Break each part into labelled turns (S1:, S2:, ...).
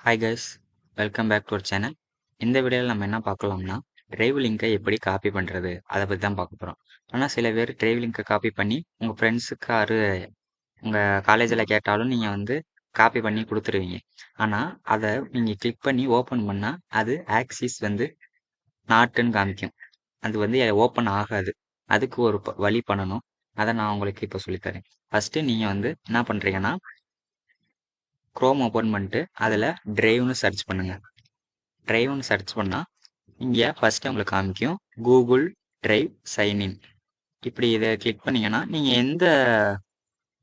S1: Hi guys, welcome back to our channel. இந்த வீடியோவில் நம்ம என்ன பார்க்கலாம்னா, டிரைவ் லிங்கை எப்படி காப்பி பண்ணுறது அதை பற்றி தான் பார்க்க போகிறோம். ஆனால் சில பேர் டிரைவ் லிங்கை காப்பி பண்ணி உங்கள் ஃப்ரெண்ட்ஸுக்கு உங்கள் காலேஜில் கேட்டாலும் நீங்கள் வந்து காப்பி பண்ணி கொடுத்துருவீங்க. ஆனால் அதை நீங்கள் கிளிக் பண்ணி ஓப்பன் பண்ணால் அது ஆக்சிஸ் வந்து நாட்டுன்னு காமிக்கும். அது வந்து ஓப்பன் ஆகாது. அதுக்கு ஒரு வழி பண்ணணும். அதை நான் உங்களுக்கு இப்போ சொல்லித்தரேன். ஃபஸ்ட்டு நீங்கள் வந்து என்ன பண்ணுறீங்கன்னா, க்ரோம் ஓப்பன் பண்ணிட்டு அதில் டிரைவ்னு சர்ச் பண்ணுங்கள். டிரைவ்னு சர்ச் பண்ணால் இங்கே ஃபஸ்ட்டு உங்களுக்கு காமிக்கும் கூகுள் டிரைவ் சைன்இன். இப்படி இதை கிளிக் பண்ணிங்கன்னா நீங்கள் எந்த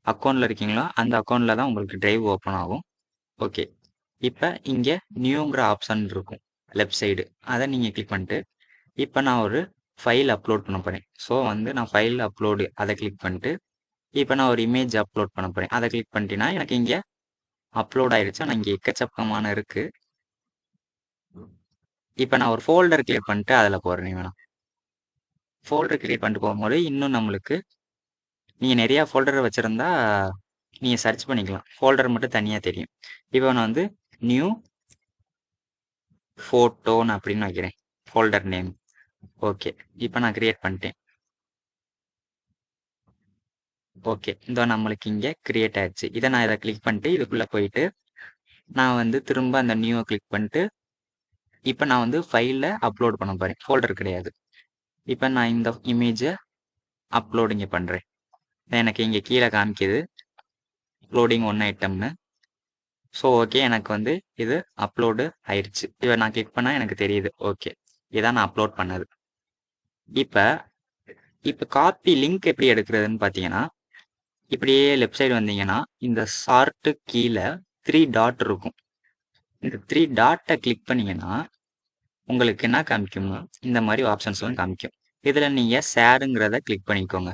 S1: அக்கௌண்ட்டில் இருக்கீங்களோ அந்த அக்கௌண்ட்டில் தான் உங்களுக்கு டிரைவ் ஓப்பன் ஆகும். ஓகே, இப்போ இங்கே நியூங்கிற ஆப்ஷன் இருக்கும் லெஃப்ட் சைடு, அதை நீங்கள் கிளிக் பண்ணிட்டு இப்போ நான் ஒரு ஃபைல் அப்லோட் பண்ண போகிறேன். ஸோ வந்து நான் ஃபைல் அப்லோடு அதை கிளிக் பண்ணிட்டு இப்போ நான் ஒரு இமேஜ் அப்லோட் பண்ண போகிறேன். அதை கிளிக் பண்ணிட்டீங்கன்னா எனக்கு இங்கே அப்லோட் ஆயிடுச்சு. ஆனால் இங்கே எக்கச்சக்கமான இருக்குது. இப்போ நான் ஒரு ஃபோல்டர் கிரியேட் பண்ணிட்டு அதில் போடுறேன். வேணாம், ஃபோல்டர் கிரியேட் பண்ணிட்டு போகும்போது இன்னும் நம்மளுக்கு நீங்கள் நிறையா ஃபோல்டர் வச்சுருந்தா நீங்கள் சர்ச் பண்ணிக்கலாம். ஃபோல்டர் மட்டும் தனியாக தெரியும். இப்போ நான் வந்து நியூ ஃபோட்டோன்னு அப்படின்னு வைக்கிறேன் ஃபோல்டர் நேம். ஓகே, இப்போ நான் கிரியேட் பண்ணிட்டேன். ஓகே, இந்த நம்மளுக்கு இங்கே கிரியேட் ஆயிடுச்சு. இதை நான் இதை கிளிக் பண்ணிட்டு இதுக்குள்ளே போயிட்டு நான் வந்து திரும்ப அந்த நியூவை கிளிக் பண்ணிட்டு இப்போ நான் வந்து ஃபைலில் அப்லோட் பண்ண போகிறேன். ஃபோல்டர் கிடையாது. இப்போ நான் இந்த இமேஜை அப்லோட் இங்கே பண்ணுறேன். எனக்கு இங்கே கீழே காமிக்குது லோடிங் 1 ஐட்டம்னு. ஸோ ஓகே, எனக்கு வந்து இது அப்லோடு ஆயிடுச்சு. இதை நான் கிளிக் பண்ணால் எனக்கு தெரியுது. ஓகே, இதான் நான் அப்லோட் பண்ணது. இப்போ காப்பி லிங்க் எப்படி எடுக்கிறதுன்னு பார்த்தீங்கன்னா, இப்படியே லெஃப்ட் சைடு வந்தீங்கன்னா இந்த ஷார்ட்டு கீழே 3 டாட் இருக்கும். இந்த 3 டாட்டை கிளிக் பண்ணீங்கன்னா உங்களுக்கு என்ன காமிக்கும்னா இந்த மாதிரி ஆப்ஷன்ஸ்லாம் காமிக்கும். இதில் நீங்கள் ஷேருங்கிறத கிளிக் பண்ணிக்கோங்க.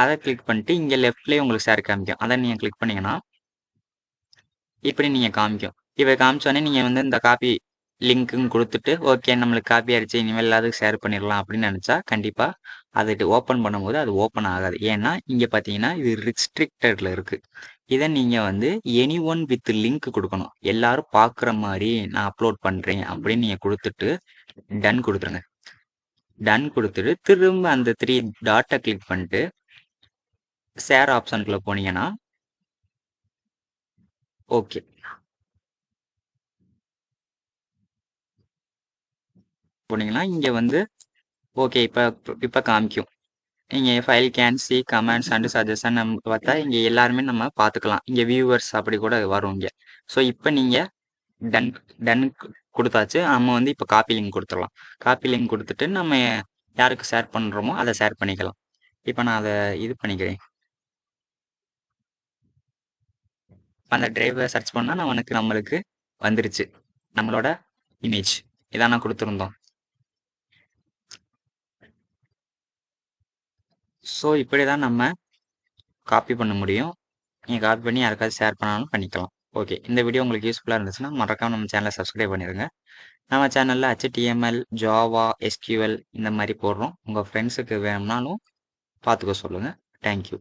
S1: அதை கிளிக் பண்ணிட்டு இங்கே லெஃப்ட்லேயே உங்களுக்கு ஷேர் காமிக்கும். அதை நீங்கள் கிளிக் பண்ணீங்கன்னா இப்படி நீங்கள் காமிக்கும். இப்போ காமிச்சோடனே நீங்கள் வந்து இந்த காப்பி லிங்க்குன்னு கொடுத்துட்டு ஓகே நம்மளுக்கு காப்பி ஆயிடுச்சு, இனிமேல் எல்லாத்துக்கும் ஷேர் பண்ணிடலாம் அப்படின்னு நினச்சா கண்டிப்பாக அதை ஓப்பன் பண்ணும்போது அது ஓப்பன் ஆகாது. ஏன்னா இங்கே பார்த்தீங்கன்னா இது ரிஸ்ட்ரிக்டடில் இருக்குது. இதை நீங்கள் வந்து எனி ஒன் வித் லிங்க் கொடுக்கணும். எல்லாரும் பார்க்குற மாதிரி நான் அப்லோட் பண்ணுறேன் அப்படின்னு நீங்கள் கொடுத்துட்டு டன் கொடுத்துருங்க. டன் கொடுத்துட்டு திரும்ப அந்த 3 டாட்டை கிளிக் பண்ணிட்டு ஷேர் ஆப்ஷனுக்குள்ளே போனீங்கன்னா ஓகே, போனீங்கன்னா இங்கே வந்து ஓகே இப்போ காமிக்கும். இங்கே file can see comments and suggestion நம்ம பார்த்தா இங்கே எல்லாருமே நம்ம பார்த்துக்கலாம். இங்கே வியூவர்ஸ் அப்படி கூட வரும் இங்கே. ஸோ இப்போ நீங்கள் டன் டன் கொடுத்தாச்சு. நம்ம வந்து இப்போ காப்பி லிங்க் கொடுத்துடலாம். காப்பி லிங்க் கொடுத்துட்டு நம்ம யாருக்கு ஷேர் பண்ணுறோமோ அதை ஷேர் பண்ணிக்கலாம். இப்போ நான் அதை இது பண்ணிக்கிறேன். அந்த டிரைவை சர்ச் பண்ணால் நம்மளுக்கு வந்துருச்சு நம்மளோட இமேஜ். இதான் நான் கொடுத்துருந்தோம். ஸோ இப்படி தான் நம்ம காப்பி பண்ண முடியும். நீங்கள் காப்பி பண்ணி யாருக்காவது ஷேர் பண்ணாலும் பண்ணிக்கலாம். ஓகே, இந்த வீடியோ உங்களுக்கு யூஸ்ஃபுல்லாக இருந்துச்சுன்னா மறக்காம நம்ம சேனலை சப்ஸ்கிரைப் பண்ணிடுங்க. நம்ம சேனலில் HTML, ஜாவா, SQL இந்த மாதிரி போடுறோம். உங்கள் ஃப்ரெண்ட்ஸுக்கு வேணும்னாலும் பார்த்துக்க சொல்லுங்கள். தேங்க்யூ.